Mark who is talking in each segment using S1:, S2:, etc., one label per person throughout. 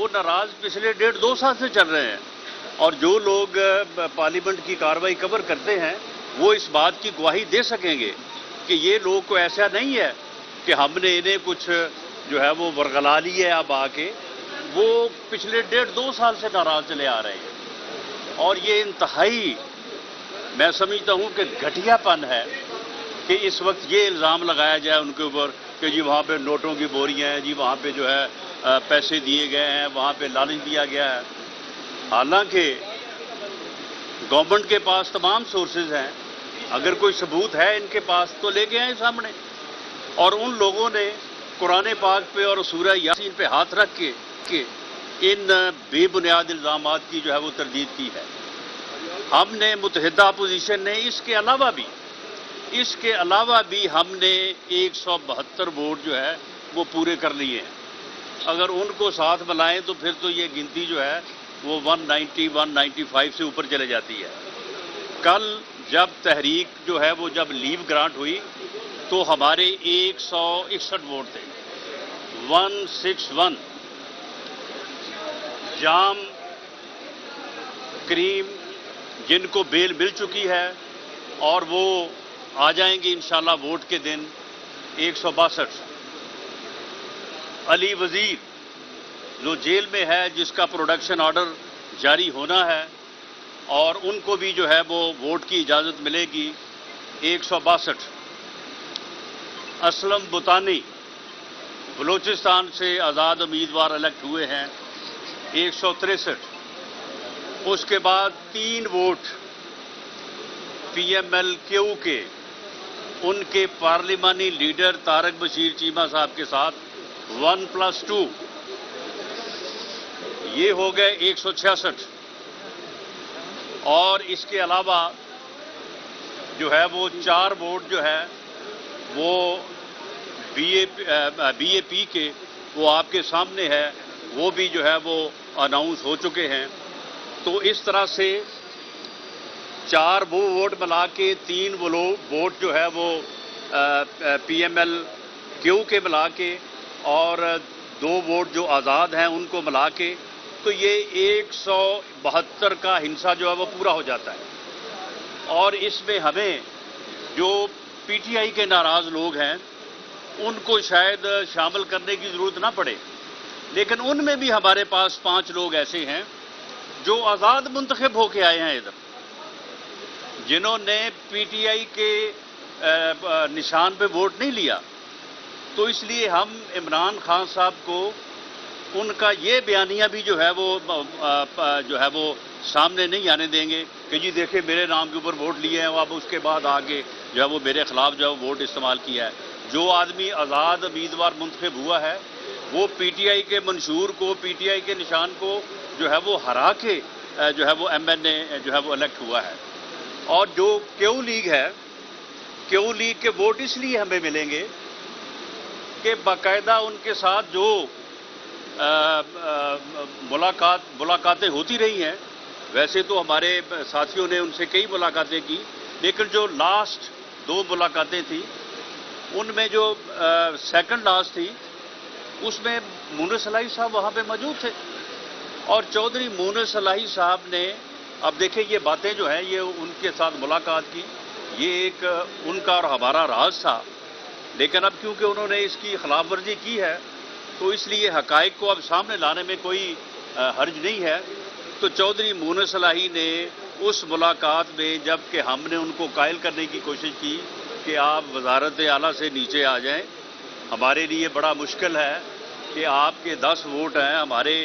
S1: وہ ناراض پچھلے 1.5-2 سال سے چل رہے ہیں، اور جو لوگ پارلیمنٹ کی کارروائی کور کرتے ہیں وہ اس بات کی گواہی دے سکیں گے کہ یہ لوگ کو ایسا نہیں ہے کہ ہم نے انہیں کچھ جو ہے وہ ورغلا لی ہے اب آ کے، وہ پچھلے 1.5-2 سال سے ناراض چلے آ رہے ہیں۔ اور یہ انتہائی میں سمجھتا ہوں کہ گھٹیا پن ہے کہ اس وقت یہ الزام لگایا جائے ان کے اوپر کہ جی وہاں پہ نوٹوں کی بوریاں ہیں، جی وہاں پہ جو ہے پیسے دیے گئے ہیں، وہاں پہ لالچ دیا گیا ہے۔ حالانکہ گورنمنٹ کے پاس تمام سورسز ہیں، اگر کوئی ثبوت ہے ان کے پاس تو لے کے آئیں سامنے۔ اور ان لوگوں نے قرآن پاک پہ اور سورہ یاسین پہ ہاتھ رکھ کے ان بے بنیاد الزامات کی جو ہے وہ تردید کی ہے۔ ہم نے متحدہ اپوزیشن نے اس کے علاوہ بھی ہم نے 172 ووٹ جو ہے وہ پورے کر لیے ہیں۔ اگر ان کو ساتھ ملائیں تو پھر تو یہ گنتی جو ہے وہ 190-195 سے اوپر چلے جاتی ہے۔ کل جب تحریک جو ہے وہ جب لیو گرانٹ ہوئی تو ہمارے 161 ووٹ تھے، 161۔ جام کریم جن کو بیل مل چکی ہے اور وہ آ جائیں گے انشاءاللہ ووٹ کے دن، 162۔ علی وزیر جو جیل میں ہے، جس کا پروڈکشن آرڈر جاری ہونا ہے، اور ان کو بھی جو ہے وہ ووٹ کی اجازت ملے گی، 162۔ اسلم بطانی بلوچستان سے آزاد امیدوار الیکٹ ہوئے ہیں، 163۔ اس کے بعد 3 vote P M L Q کے ان کے پارلیمانی لیڈر طارق بشیر چیمہ صاحب کے ساتھ 1+2، یہ ہو گئے 166۔ اور اس کے علاوہ جو ہے وہ 4 ووٹ جو ہے وہ بی اے پی کے، وہ آپ کے سامنے ہے، وہ بھی جو ہے وہ اناؤنس ہو چکے ہیں۔ تو اس طرح سے 4 وہ ووٹ ملا کے 3 ووٹ جو ہے وہ پی ایم ایل کیو کے ملا کے، اور 2 ووٹ جو آزاد ہیں ان کو ملا کے، تو یہ 172 کا ہنسا جو ہے وہ پورا ہو جاتا ہے۔ اور اس میں ہمیں جو پی ٹی آئی کے ناراض لوگ ہیں ان کو شاید شامل کرنے کی ضرورت نہ پڑے، لیکن ان میں بھی ہمارے پاس 5 لوگ ایسے ہیں جو آزاد منتخب ہو کے آئے ہیں ادھر، جنہوں نے پی ٹی آئی کے نشان پہ ووٹ نہیں لیا۔ تو اس لیے ہم عمران خان صاحب کو ان کا یہ بیانیہ بھی جو ہے وہ سامنے نہیں آنے دیں گے کہ جی دیکھیں میرے نام کے اوپر ووٹ لیے ہیں، اب اس کے بعد آگے جو ہے وہ میرے خلاف جو ہے ووٹ استعمال کیا ہے۔ جو آدمی آزاد امیدوار منتخب ہوا ہے وہ پی ٹی آئی کے منشور کو، پی ٹی آئی کے نشان کو جو ہے وہ ہرا کے جو ہے وہ ایم این اے جو ہے وہ الیکٹ ہوا ہے۔ اور جو کیو لیگ ہے، کیو لیگ کے ووٹ اس لیے ہمیں ملیں گے کہ باقاعدہ ان کے ساتھ جو ملاقاتیں ہوتی رہی ہیں، ویسے تو ہمارے ساتھیوں نے ان سے کئی ملاقاتیں کی، لیکن جو لاسٹ 2 ملاقاتیں تھیں ان میں جو سیکنڈ لاسٹ تھی اس میں مونس الہی صاحب وہاں پہ موجود تھے، اور چودھری مونس الہی صاحب نے، اب دیکھیں یہ باتیں جو ہیں یہ ان کے ساتھ ملاقات کی، یہ ایک ان کا اور ہمارا راز تھا، لیکن اب کیونکہ انہوں نے اس کی خلاف ورزی کی ہے تو اس لیے حقائق کو اب سامنے لانے میں کوئی حرج نہیں ہے۔ تو چودھری مونس الہی نے اس ملاقات میں جب کہ ہم نے ان کو قائل کرنے کی کوشش کی کہ آپ وزارت اعلیٰ سے نیچے آ جائیں، ہمارے لیے بڑا مشکل ہے کہ آپ کے 10 ووٹ ہیں، ہمارے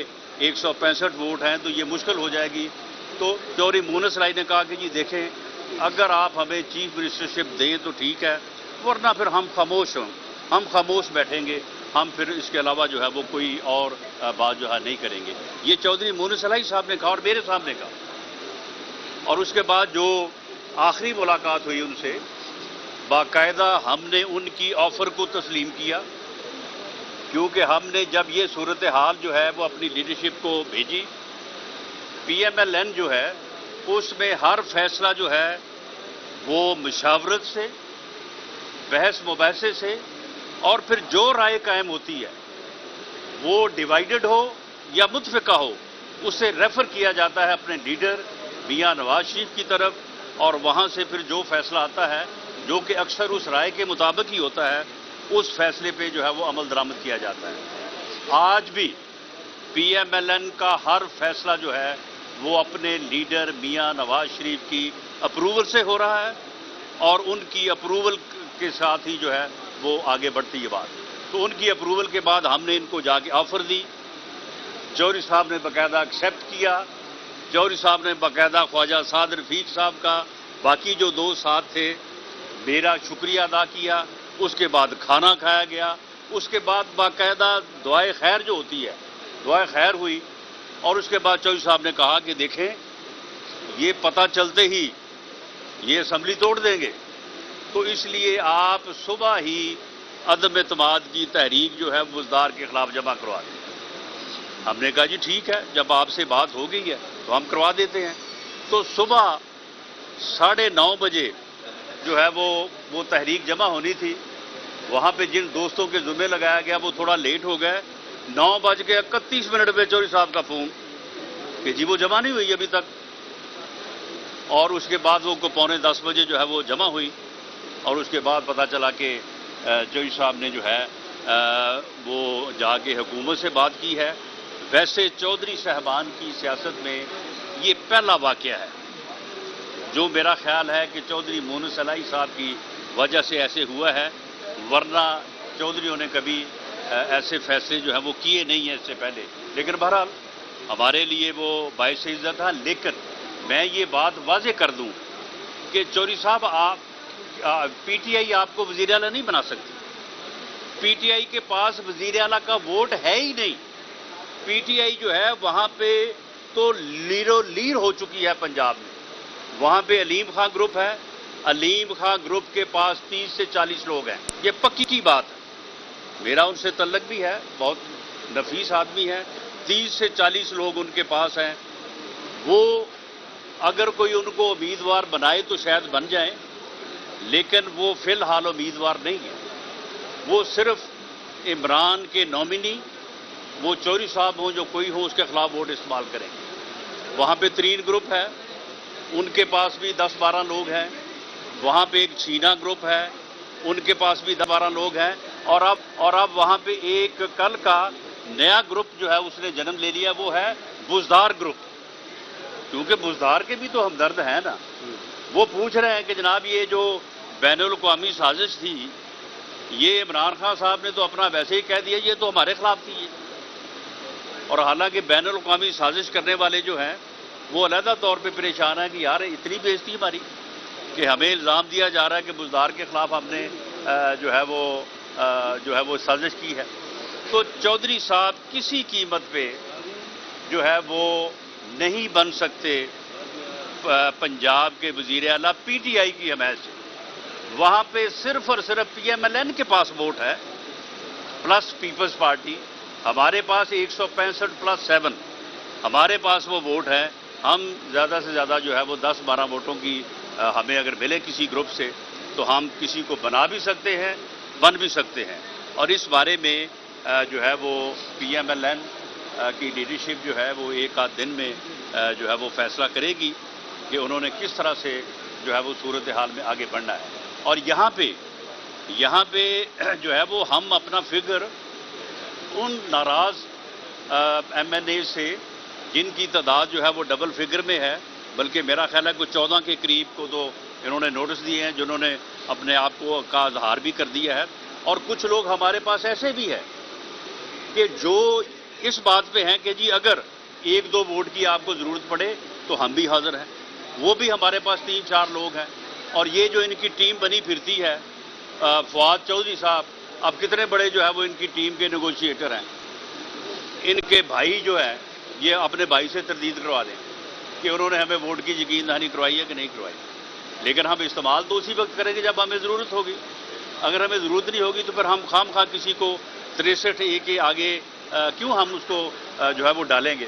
S1: 165 ووٹ ہیں، تو یہ مشکل ہو جائے گی۔ تو چودھری مونس الہی نے کہا کہ جی دیکھیں اگر آپ ہمیں چیف منسٹرشپ دیں تو ٹھیک ہے، ورنہ پھر ہم خاموش بیٹھیں گے، ہم پھر اس کے علاوہ جو ہے وہ کوئی اور بات جو ہے نہیں کریں گے۔ یہ چودھری مونس الہی صاحب نے کہا اور میرے سامنے کہا۔ اور اس کے بعد جو آخری ملاقات ہوئی ان سے، باقاعدہ ہم نے ان کی آفر کو تسلیم کیا، کیونکہ ہم نے جب یہ صورتحال جو ہے وہ اپنی لیڈرشپ کو بھیجی، پی ایم ایل این جو ہے اس میں ہر فیصلہ جو ہے وہ مشاورت سے، بحث مباحثے سے، اور پھر جو رائے قائم ہوتی ہے وہ ڈیوائیڈڈ ہو یا متفقہ ہو اسے ریفر کیا جاتا ہے اپنے لیڈر میاں نواز شریف کی طرف، اور وہاں سے پھر جو فیصلہ آتا ہے جو کہ اکثر اس رائے کے مطابق ہی ہوتا ہے، اس فیصلے پہ جو ہے وہ عمل درآمد کیا جاتا ہے۔ آج بھی پی ایم ایل این کا ہر فیصلہ جو ہے وہ اپنے لیڈر میاں نواز شریف کی اپروول سے ہو رہا ہے، اور ان کی اپروول کے ساتھ ہی جو ہے وہ آگے بڑھتی ہے بات۔ تو ان کی اپروول کے بعد ہم نے ان کو جا کے آفر دی، جوہری صاحب نے باقاعدہ ایکسیپٹ کیا، جوہری صاحب نے باقاعدہ خواجہ سعد رفیق صاحب کا، باقی جو دو ساتھ تھے، میرا شکریہ ادا کیا، اس کے بعد کھانا کھایا گیا، اس کے بعد باقاعدہ دعائے خیر جو ہوتی ہے، دعائے خیر ہوئی، اور اس کے بعد چوہدری صاحب نے کہا کہ دیکھیں یہ پتہ چلتے ہی یہ اسمبلی توڑ دیں گے، تو اس لیے آپ صبح ہی عدم اعتماد کی تحریک جو ہے بزدار کے خلاف جمع کروا دیں۔ ہم نے کہا جی ٹھیک ہے، جب آپ سے بات ہو گئی ہے تو ہم کروا دیتے ہیں۔ تو صبح 9:30 بجے جو ہے وہ تحریک جمع ہونی تھی، وہاں پہ جن دوستوں کے ذمہ لگایا گیا وہ تھوڑا لیٹ ہو گئے، 9:31 پہ چوہدری صاحب کا فون کہ جی وہ جمع نہیں ہوئی ابھی تک، اور اس کے بعد وہ 9:45 بجے جو ہے وہ جمع ہوئی، اور اس کے بعد پتہ چلا کہ چوہدری صاحب نے جو ہے وہ جا کے حکومت سے بات کی ہے۔ ویسے چودھری صاحبان کی سیاست میں یہ پہلا واقعہ ہے جو میرا خیال ہے کہ چودھری مونس الہی صاحب کی وجہ سے ایسے ہوا ہے، ورنہ چودھریوں نے کبھی ایسے فیصلے جو ہیں وہ کیے نہیں ہیں اس سے پہلے۔ لیکن بہرحال ہمارے لیے وہ باعث عزت تھا۔ لیکن میں یہ بات واضح کر دوں کہ چودھری صاحب پی ٹی آئی آپ کو وزیر اعلیٰ نہیں بنا سکتی، پی ٹی آئی کے پاس وزیر اعلیٰ کا ووٹ ہے ہی نہیں۔ پی ٹی آئی جو ہے وہاں پہ تو لیر ہو چکی ہے پنجاب میں، وہاں پہ علیم خان گروپ ہے، علیم خان گروپ کے پاس 30 سے 40 لوگ ہیں، یہ پکی کی بات ہے، میرا ان سے تعلق بھی ہے، بہت نفیس آدمی ہے، 30 سے 40 لوگ ان کے پاس ہیں۔ وہ اگر کوئی ان کو امیدوار بنائے تو شاید بن جائیں، لیکن وہ فی الحال امیدوار نہیں ہے، وہ صرف عمران کے نامنی، وہ چودھری صاحب ہوں جو کوئی ہوں اس کے خلاف ووٹ استعمال کریں گے۔ وہاں پہ 3 گروپ ہے، ان کے پاس بھی 10-12 لوگ ہیں، وہاں پہ ایک چھینا گروپ ہے، ان کے پاس بھی 10-12 لوگ ہیں، اور اب وہاں پہ ایک کل کا نیا گروپ جو ہے اس نے جنم لے لیا، وہ ہے بزدار گروپ، کیونکہ بزدار کے بھی تو ہمدرد ہیں نا۔ وہ پوچھ رہے ہیں کہ جناب یہ جو بین الاقوامی سازش تھی، یہ عمران خان صاحب نے تو اپنا ویسے ہی کہہ دیا یہ تو ہمارے خلاف تھی، اور حالانکہ بین الاقوامی سازش کرنے والے جو ہیں وہ علیحدہ طور پہ پریشان ہیں کہ یار اتنی بےعزتی ہماری کہ ہمیں الزام دیا جا رہا ہے کہ بزدار کے خلاف ہم نے جو ہے وہ سازش کی ہے۔ تو چودھری صاحب کسی قیمت پہ جو ہے وہ نہیں بن سکتے پنجاب کے وزیر اعلیٰ پی ٹی آئی کی حمایت سے۔ وہاں پہ صرف اور صرف پی ایم ایل این کے پاس ووٹ ہے پلس پیپلز پارٹی، ہمارے پاس 165+7 ہمارے پاس وہ ووٹ ہے۔ ہم زیادہ سے زیادہ جو ہے وہ 10-12 ووٹوں کی ہمیں اگر ملے کسی گروپ سے تو ہم کسی کو بنا بھی سکتے ہیں، بن بھی سکتے ہیں، اور اس بارے میں جو ہے وہ پی ایم ایل این کی لیڈرشپ جو ہے وہ ایک آدھ دن میں جو ہے وہ فیصلہ کرے گی کہ انہوں نے کس طرح سے جو ہے وہ صورتحال میں آگے بڑھنا ہے۔ اور یہاں پہ جو ہے وہ ہم اپنا فگر ان ناراض ایم این اے سے جن کی تعداد جو ہے وہ ڈبل فگر میں ہے، بلکہ میرا خیال ہے کہ 14 کے قریب کو تو انہوں نے نوٹس دیے ہیں جنہوں نے اپنے آپ کو کا اظہار بھی کر دیا ہے، اور کچھ لوگ ہمارے پاس ایسے بھی ہیں کہ جو اس بات پہ ہیں کہ جی اگر 1-2 ووٹ کی آپ کو ضرورت پڑے تو ہم بھی حاضر ہیں، وہ بھی ہمارے پاس 3-4 لوگ ہیں۔ اور یہ جو ان کی ٹیم بنی پھرتی ہے، فواد چودھری صاحب اب کتنے بڑے جو ہے وہ ان کی ٹیم کے نیگوشیٹر ہیں، ان کے بھائی جو ہے یہ اپنے بھائی سے تردید کروا دیں کہ انہوں نے ہمیں ووٹ کی یقین دہانی کروائی ہے کہ نہیں کروائی، لیکن ہم استعمال تو اسی وقت کریں گے جب ہمیں ضرورت ہوگی، اگر ہمیں ضرورت نہیں ہوگی تو پھر ہم خام خواہ کسی کو 63A کے آگے کیوں ہم اس کو جو ہے وہ ڈالیں گے۔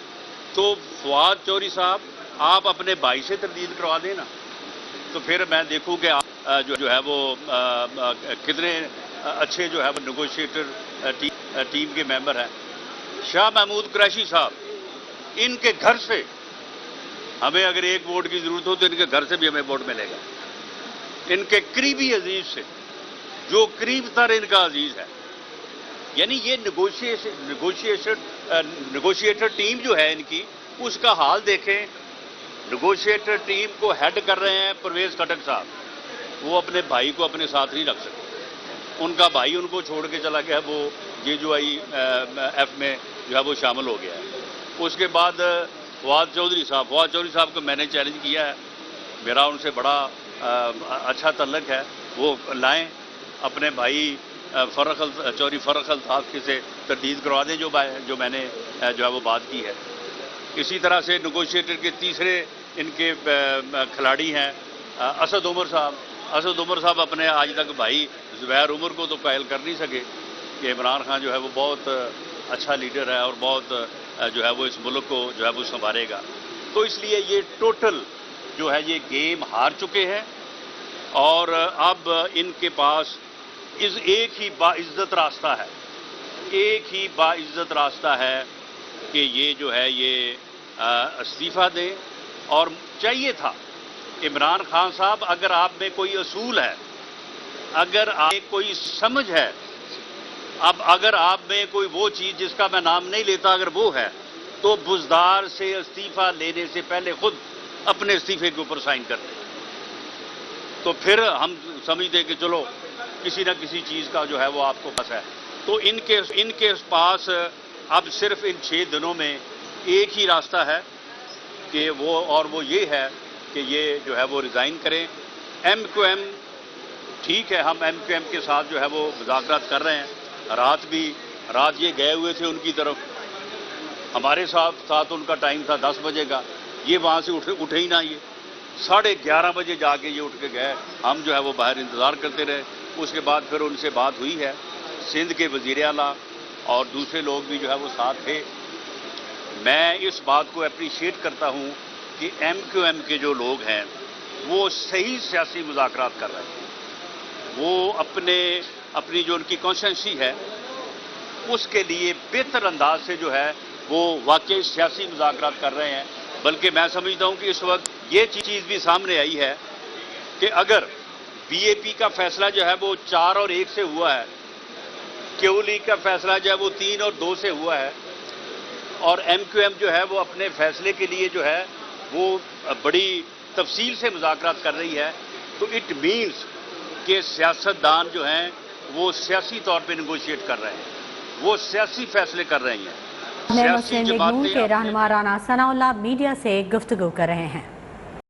S1: تو فواد چودھری صاحب آپ اپنے بھائی سے تردید کروا دیں نا، تو پھر میں دیکھوں کہ آپ جو ہے وہ کتنے اچھے جو ہے وہ نیگوشیٹر ٹیم کے ممبر ہیں۔ شاہ محمود قریشی صاحب، ان کے گھر سے ہمیں اگر ایک ووٹ کی ضرورت ہو تو ان کے گھر سے بھی ہمیں ووٹ ملے گا، ان کے قریبی عزیز سے، جو قریب تر ان کا عزیز ہے. یعنی یہ نیگوشیٹر ٹیم جو ہے ان کی، اس کا حال دیکھیں. نیگوشیٹر ٹیم کو ہیڈ کر رہے ہیں پرویز خٹک صاحب، وہ اپنے بھائی کو اپنے ساتھ نہیں رکھ سکتے. ان کا بھائی ان کو چھوڑ کے چلا گیا، وہ JJUIF میں جو ہے وہ شامل ہو گیا ہے. اس کے بعد فواد چودھری صاحب کو میں نے چیلنج کیا ہے، میرا ان سے بڑا اچھا تعلق ہے، وہ لائیں اپنے بھائی چوری فرخ الطاف سے تردید کروا دیں جو میں نے جو ہے وہ بات کی ہے. اسی طرح سے نیگوشیٹر کے تیسرے ان کے کھلاڑی ہیں اسد عمر صاحب اپنے آج تک بھائی زبیر عمر کو تو قائل کر نہیں سکے کہ عمران خان جو ہے وہ بہت اچھا لیڈر ہے اور بہت جو ہے وہ اس ملک کو جو ہے وہ سنبھالے گا. تو اس لیے یہ ٹوٹل جو ہے یہ گیم ہار چکے ہیں، اور اب ان کے پاس ایک ہی باعزت راستہ ہے کہ یہ جو ہے یہ استعفیٰ دیں. اور چاہیے تھا عمران خان صاحب، اگر آپ میں کوئی اصول ہے، اگر آپ میں کوئی سمجھ ہے، اگر آپ میں کوئی وہ چیز جس کا میں نام نہیں لیتا اگر وہ ہے، تو بزدار سے استعفیٰ لینے سے پہلے خود اپنے استعفے کے اوپر سائن کر دیں. تو پھر ہم سمجھتے کہ چلو کسی نہ کسی چیز کا جو ہے وہ آپ کو پاس ہے. تو ان کے پاس اب صرف ان 6 دنوں میں ایک ہی راستہ ہے کہ وہ یہ ہے کہ یہ جو ہے وہ ریزائن کریں. MQM ٹھیک ہے، ہم MQM کے ساتھ جو ہے وہ مذاکرات کر رہے ہیں. رات یہ گئے ہوئے تھے ان کی طرف، ہمارے ساتھ ان کا ٹائم تھا 10 بجے کا، یہ وہاں سے اٹھے ہی نہ. یہ 11:30 بجے جا کے یہ اٹھ کے گئے. ہم جو ہے وہ باہر انتظار کرتے رہے. اس کے بعد پھر ان سے بات ہوئی ہے، سندھ کے وزیر اعلیٰ اور دوسرے لوگ بھی جو ہے وہ ساتھ تھے. میں اس بات کو اپریشیٹ کرتا ہوں کہ MQM کے جو لوگ ہیں وہ صحیح سیاسی مذاکرات کر رہے ہیں. وہ اپنی جو ان کی کانسٹیٹوئنسی ہے اس کے لیے بہتر انداز سے جو ہے وہ واقعی سیاسی مذاکرات کر رہے ہیں. بلکہ میں سمجھتا ہوں کہ اس وقت یہ چیز بھی سامنے آئی ہے کہ اگر BAP کا فیصلہ جو ہے وہ 4 اور 1 سے ہوا ہے، کیو لیگ کا فیصلہ جو ہے وہ 3 اور 2 سے ہوا ہے، اور MQM جو ہے وہ اپنے فیصلے کے لیے جو ہے وہ بڑی تفصیل سے مذاکرات کر رہی ہے، تو اٹ مینس کہ سیاستدان جو ہیں وہ سیاسی طور پہ نیگوشیٹ کر رہے ہیں، وہ سیاسی فیصلے کر رہے ہیں.
S2: مسلم لیگ نون کے رہنما رانا ثناء اللہ میڈیا سے گفتگو کر رہے ہیں.